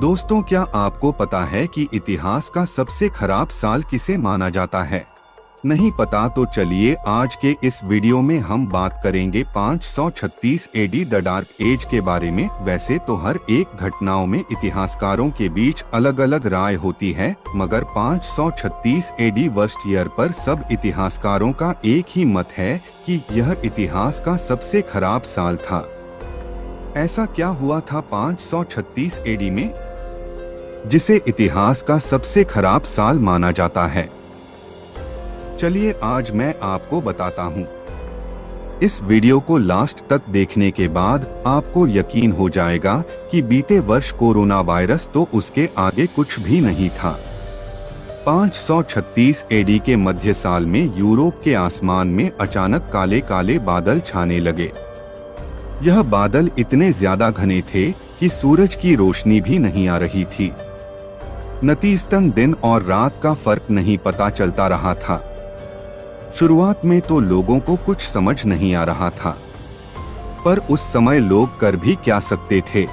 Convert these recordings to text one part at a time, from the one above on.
दोस्तों, क्या आपको पता है कि इतिहास का सबसे खराब साल किसे माना जाता है? नहीं पता तो चलिए आज के इस वीडियो में हम बात करेंगे 536 एडी द डार्क एज के बारे में। वैसे तो हर एक घटनाओं में इतिहासकारों के बीच अलग अलग राय होती है, मगर 536 एडी वर्स्ट ईयर पर सब इतिहासकारों का एक ही मत है कि यह इतिहास का सबसे खराब साल था। ऐसा क्या हुआ था 536 एडी में, जिसे इतिहास का सबसे खराब साल माना जाता है? चलिए आज मैं आपको बताता हूँ। इस वीडियो को लास्ट तक देखने के बाद आपको यकीन हो जाएगा कि बीते वर्ष कोरोना वायरस तो उसके आगे कुछ भी नहीं था। 536 एडी के मध्य साल में यूरोप के आसमान में अचानक काले काले बादल छाने लगे। यह बादल इतने ज्यादा घने थे कि सूरज की रोशनी भी नहीं आ रही थी। नतीजतन दिन और रात का फर्क नहीं पता चलता रहा था। शुरुआत में तो लोगों को कुछ समझ नहीं आ रहा था, पर उस समय लोग कर भी क्या सकते थे।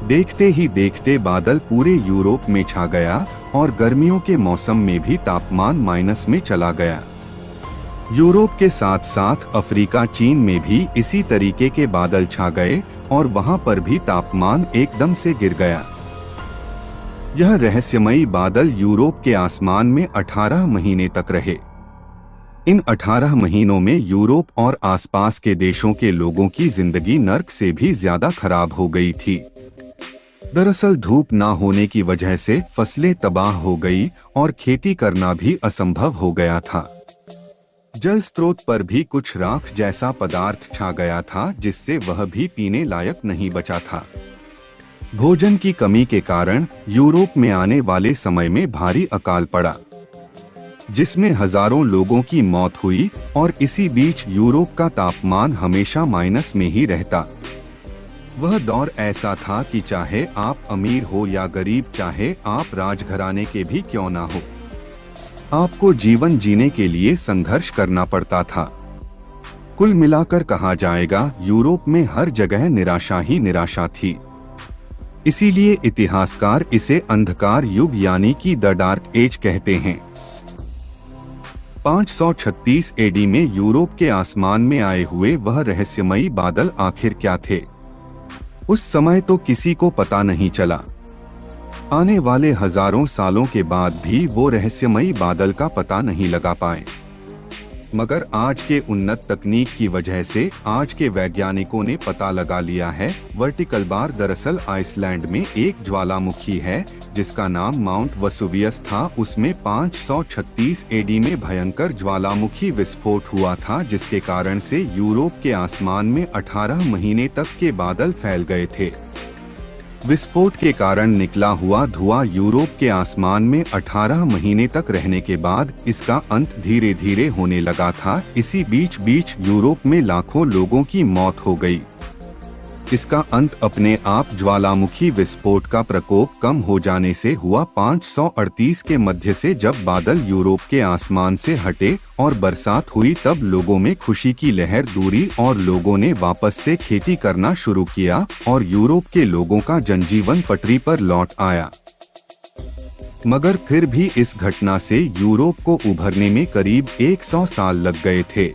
देखते ही देखते बादल पूरे यूरोप में छा गया और गर्मियों के मौसम में भी तापमान माइनस में चला गया। यूरोप के साथ साथ अफ्रीका, चीन में भी इसी तरीके के बादल छा गए और वहां पर भी तापमान एकदम से गिर गया। यह रहस्यमयी बादल यूरोप के आसमान में 18 महीने तक रहे। इन 18 महीनों में यूरोप और आसपास के देशों के लोगों की जिंदगी नर्क से भी ज्यादा खराब हो गई थी। दरअसल धूप ना होने की वजह से फसलें तबाह हो गई और खेती करना भी असंभव हो गया था। जल स्रोत पर भी कुछ राख जैसा पदार्थ छा गया था, जिससे वह भी पीने लायक नहीं बचा था। भोजन की कमी के कारण यूरोप में आने वाले समय में भारी अकाल पड़ा, जिसमें हजारों लोगों की मौत हुई और इसी बीच यूरोप का तापमान हमेशा माइनस में ही रहता। वह दौर ऐसा था कि चाहे आप अमीर हो या गरीब, चाहे आप राजघराने के भी क्यों ना हो, आपको जीवन जीने के लिए संघर्ष करना पड़ता था। कुल मिलाकर कहा जाएगा, यूरोप में हर जगह निराशा ही निराशा थी। इसीलिए इतिहासकार इसे अंधकार युग यानी कि द डार्क एज कहते हैं। 536 एडी में यूरोप के आसमान में आए हुए वह रहस्यमयी बादल आखिर क्या थे, उस समय तो किसी को पता नहीं चला। आने वाले हजारों सालों के बाद भी वो रहस्यमयी बादल का पता नहीं लगा पाए, मगर आज के उन्नत तकनीक की वजह से आज के वैज्ञानिकों ने पता लगा लिया है। वर्टिकल बार दरअसल आइसलैंड में एक ज्वालामुखी है जिसका नाम माउंट वसुवियस था। उसमें 536 एडी में भयंकर ज्वालामुखी विस्फोट हुआ था, जिसके कारण से यूरोप के आसमान में 18 महीने तक के बादल फैल गए थे। विस्फोट के कारण निकला हुआ धुआं यूरोप के आसमान में 18 महीने तक रहने के बाद इसका अंत धीरे धीरे होने लगा था। इसी बीच यूरोप में लाखों लोगों की मौत हो गई। इसका अंत अपने आप ज्वालामुखी विस्फोट का प्रकोप कम हो जाने से हुआ। 538 के मध्य से जब बादल यूरोप के आसमान से हटे और बरसात हुई, तब लोगों में खुशी की लहर दूरी और लोगों ने वापस से खेती करना शुरू किया और यूरोप के लोगों का जनजीवन पटरी पर लौट आया। मगर फिर भी इस घटना से यूरोप को उभरने में करीब 100 साल लग गए थे।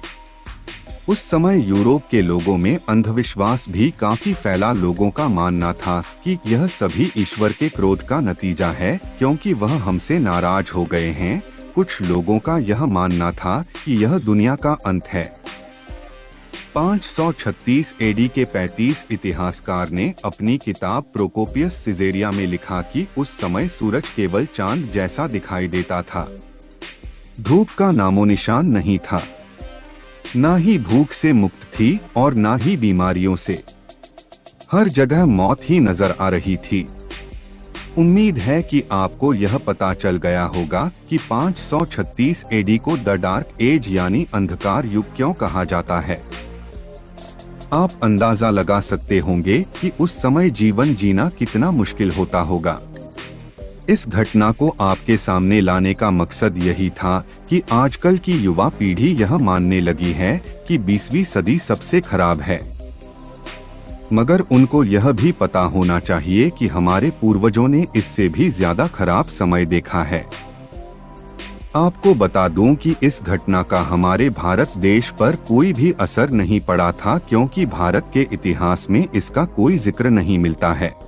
उस समय यूरोप के लोगों में अंधविश्वास भी काफी फैला। लोगों का मानना था कि यह सभी ईश्वर के क्रोध का नतीजा है, क्योंकि वह हमसे नाराज हो गए हैं। कुछ लोगों का यह मानना था कि यह दुनिया का अंत है। 536 एडी के 35 इतिहासकार ने अपनी किताब प्रोकोपियस सिजेरिया में लिखा कि उस समय सूरज केवल चांद जैसा दिखाई देता था। धूप का नामोनिशान नहीं था, ना ही भूख से मुक्त थी और ना ही बीमारियों से। हर जगह मौत ही नजर आ रही थी। उम्मीद है कि आपको यह पता चल गया होगा कि 536 एडी को द डार्क एज यानी अंधकार युग क्यों कहा जाता है। आप अंदाजा लगा सकते होंगे कि उस समय जीवन जीना कितना मुश्किल होता होगा। इस घटना को आपके सामने लाने का मकसद यही था कि आजकल की युवा पीढ़ी यह मानने लगी है कि 20वीं सदी सबसे खराब है। मगर उनको यह भी पता होना चाहिए कि हमारे पूर्वजों ने इससे भी ज्यादा खराब समय देखा है। आपको बता दूं कि इस घटना का हमारे भारत देश पर कोई भी असर नहीं पड़ा था, क्योंकि भारत के इतिहास में इसका कोई जिक्र नहीं मिलता है।